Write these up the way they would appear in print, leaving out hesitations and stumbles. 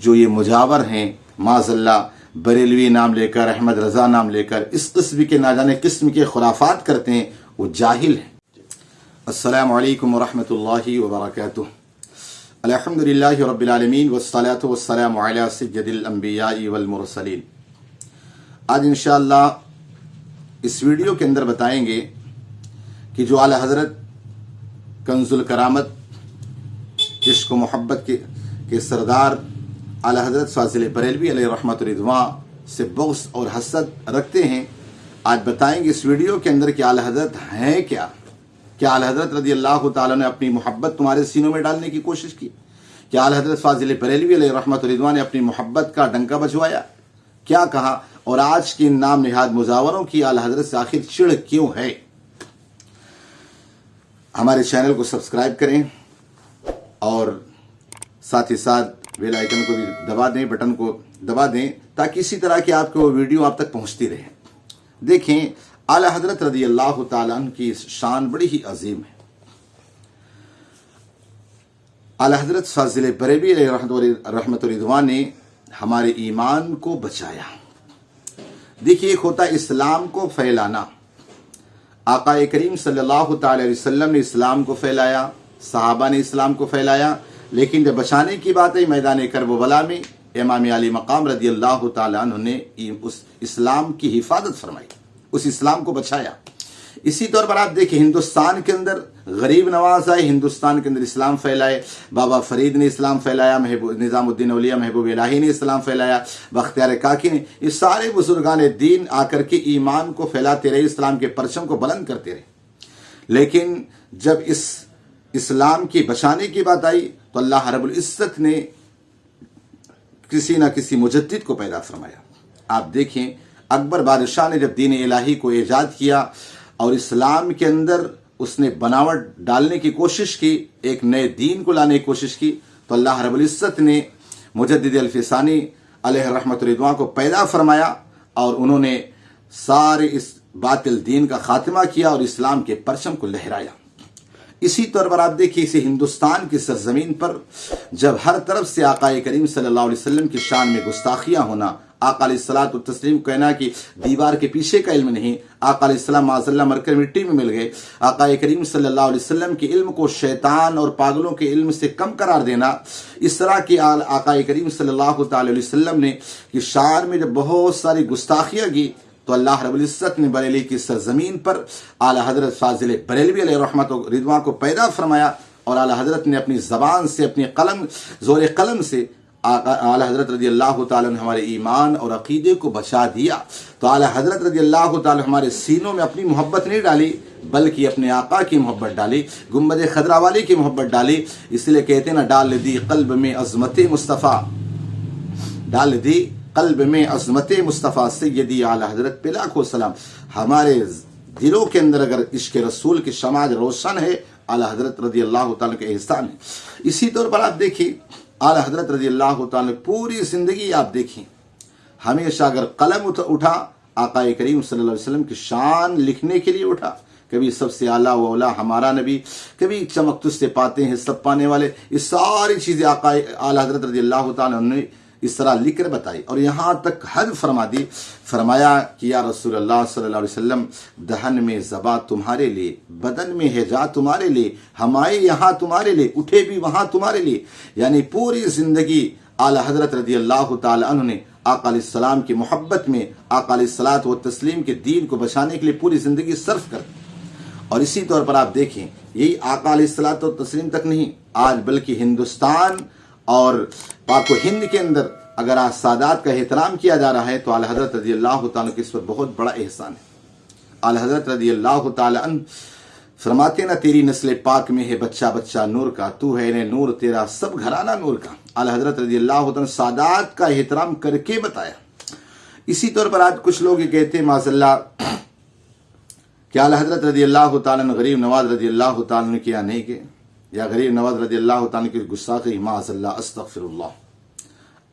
جو یہ مجاور ہیں معاذاللہ بریلوی نام لے کر احمد رضا نام لے کر اس قسم کے نہ جانے قسم کے خرافات کرتے ہیں، وہ جاہل ہیں۔ السلام علیکم ورحمۃ اللہ وبرکاتہ۔ الحمدللہ رب العالمین والصلاة والسلام علی سید الانبیاء والمرسلین۔ آج انشاءاللہ اس ویڈیو کے اندر بتائیں گے کہ جو اعلیٰ حضرت کنز الکرامت عشق و محبت کے سردار اعلیٰ حضرت فاضل بریلوی علیہ رحمت رضوان سے بغض اور حسد رکھتے ہیں، آج بتائیں گے اس ویڈیو کے اندر کہ اعلیٰ حضرت ہیں کیا اعلیٰ حضرت رضی اللہ تعالیٰ نے اپنی محبت تمہارے سینوں میں ڈالنے کی کوشش کی؟ کیا اعلیٰ حضرت فاضل بریلوی علیہ رحمت رضوان نے اپنی محبت کا ڈنکا بجوایا؟ کیا کہا؟ اور آج کی نام نہاد مزاوروں کی اعلیٰ حضرت سے آخر چڑ کیوں ہے؟ ہمارے چینل کو سبسکرائب کریں اور ساتھ ہی ساتھ بیل آئیکن کو بھی دبا دیں، بٹن کو دبا دیں، تاکہ اسی طرح کی آپ کو ویڈیو آپ تک پہنچتی رہے۔ دیکھیں، اعلیٰ حضرت رضی اللہ تعالیٰ عنہ کی شان بڑی ہی عظیم ہے۔ اعلیٰ حضرت فاضل بریلوی علیہ رحمت رضوان نے ہمارے ایمان کو بچایا۔ دیکھیے، ایک ہوتا ہے اسلام کو پھیلانا۔ آقا کریم صلی اللہ تعالی علیہ وسلم نے اسلام کو پھیلایا، صحابہ نے اسلام کو پھیلایا، لیکن جب بچانے کی بات ہے میدان کرب و بلا میں امام علی مقام رضی اللہ تعالیٰ عنہ نے اس اسلام کی حفاظت فرمائی، اس اسلام کو بچایا۔ اسی طور پر آپ دیکھیں، ہندوستان کے اندر غریب نواز آئے، ہندوستان کے اندر اسلام پھیلائے، بابا فرید نے اسلام پھیلایا، نظام الدین اولیاء محبوب الہی نے اسلام پھیلایا، بختیار کاکی نے، یہ سارے بزرگان دین آ کر کے ایمان کو پھیلاتے رہے، اسلام کے پرچم کو بلند کرتے رہے۔ لیکن جب اس اسلام کی بچانے کی بات آئی تو اللہ رب العزت نے کسی نہ کسی مجدد کو پیدا فرمایا۔ آپ دیکھیں، اکبر بادشاہ نے جب دین الہی کو ایجاد کیا اور اسلام کے اندر اس نے بناوٹ ڈالنے کی کوشش کی، ایک نئے دین کو لانے کی کوشش کی، تو اللہ رب العزت نے مجدد الفسانی علیہ رحمت رضوان کو پیدا فرمایا اور انہوں نے سارے اس باطل دین کا خاتمہ کیا اور اسلام کے پرچم کو لہرایا۔ اسی طور پر آپ دیکھیے، اسے ہندوستان کی سرزمین پر جب ہر طرف سے آقا کریم صلی اللہ علیہ وسلم کی شان میں گستاخیاں ہونا، آقا علیہ الصلوۃ والتسلیم کہنا کہ دیوار کے پیچھے کا علم نہیں، آقا علیہ السلام معاذاللہ مر کر مٹی میں مل گئے، آقا کریم صلی اللہ علیہ وسلم کے علم کو شیطان اور پاگلوں کے علم سے کم قرار دینا، اس طرح کی آقا کریم صلی اللہ تعالی علیہ وسلم نے کہ شان میں جب بہت ساری گستاخیاں کی تو اللہ رب العزت نے بریلی کی سرزمین پر اعلیٰ حضرت فاضل بریلوی علیہ رحمت رضوان کو پیدا فرمایا، اور اعلیٰ حضرت نے اپنی زبان سے، اپنی زور قلم سے اعلیٰ حضرت رضی اللہ تعالیٰ نے ہمارے ایمان اور عقیدے کو بچا دیا۔ تو اعلیٰ حضرت رضی اللہ تعالیٰ ہمارے سینوں میں اپنی محبت نہیں ڈالی، بلکہ اپنے آقا کی محبت ڈالی، گنبد خضرا والی کی محبت ڈالی۔ اس لیے کہتے ہیں نا، ڈال دی قلب میں عظمت مصطفیٰ، ڈال دی قلب میں عظمت مصطفیٰ سیدی اعلیٰ حضرت پہ لاکھوں سلام۔ ہمارے دلوں کے اندر اگر عشق رسول کی شمع روشن ہے، اعلیٰ حضرت رضی اللہ تعالیٰ کے احسان ہے۔ اسی طور پر آپ دیکھیں، اعلیٰ حضرت رضی اللہ تعالیٰ پوری زندگی آپ دیکھیں، ہمیشہ اگر قلم اٹھا آقا کریم صلی اللہ علیہ وسلم کی شان لکھنے کے لیے اٹھا، کبھی سب سے اعلیٰ و اولا ہمارا نبی، کبھی چمک تجھ سے پاتے ہیں سب پانے والے، یہ ساری چیزیں آقا اعلیٰ حضرت رضی اللہ تعالیٰ نے اس طرح لکھ کر بتائی، اور یہاں تک حد فرما دی، فرمایا کہ یا رسول اللہ صلی اللہ علیہ وسلم، دہن میں زباں تمہارے لیے، بدن میں ہے جا تمہارے لیے، ہم آئے یہاں تمہارے لیے، اٹھے بھی وہاں تمہارے لیے۔ یعنی پوری زندگی اعلیٰ حضرت رضی اللہ تعالی عنہ نے آقا علیہ السلام کی محبت میں، آقا علیہ الصلوۃ والتسلیم کے دین کو بچانے کے لیے پوری زندگی صرف کر دی۔ اور اسی طور پر آپ دیکھیں، یہی آقا علیہ الصلوۃ والتسلیم تک نہیں، آج بلکہ ہندوستان اور پاک و ہند کے اندر اگر آج سادات کا احترام کیا جا رہا ہے تو اعلیٰ حضرت رضی اللہ تعالیٰ کے اس پر بہت بڑا احسان ہے۔ اعلیٰ حضرت رضی اللہ تعالیٰ عنہ فرماتے نا، تیری نسل پاک میں ہے بچہ بچہ نور کا، تو ہے نے نور تیرا سب گھرانہ نور کا۔ اعلیٰ حضرت رضی اللہ تعالیٰ سادات کا احترام کر کے بتایا۔ اسی طور پر آج کچھ لوگ یہ کہتے ہیں معاذاللہ کہ اعلیٰ حضرت رضی اللہ تعالیٰ نے غریب نواز رضی اللہ تعالیٰ نے کیا نہیں کہ، یا غریب نواز رضی اللہ تعالیٰ کی گستاخی، معاذاللہ استغفر اللہ۔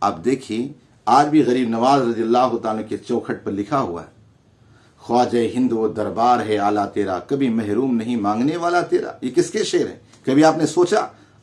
آپ دیکھیں، آج بھی غریب نواز رضی اللہ تعالیٰ کے چوکھٹ پر لکھا ہوا ہے، خواجہ ہند و دربار ہے اعلیٰ تیرا، کبھی محروم نہیں مانگنے والا تیرا۔ یہ کس کے شعر ہے؟ کبھی آپ نے سوچا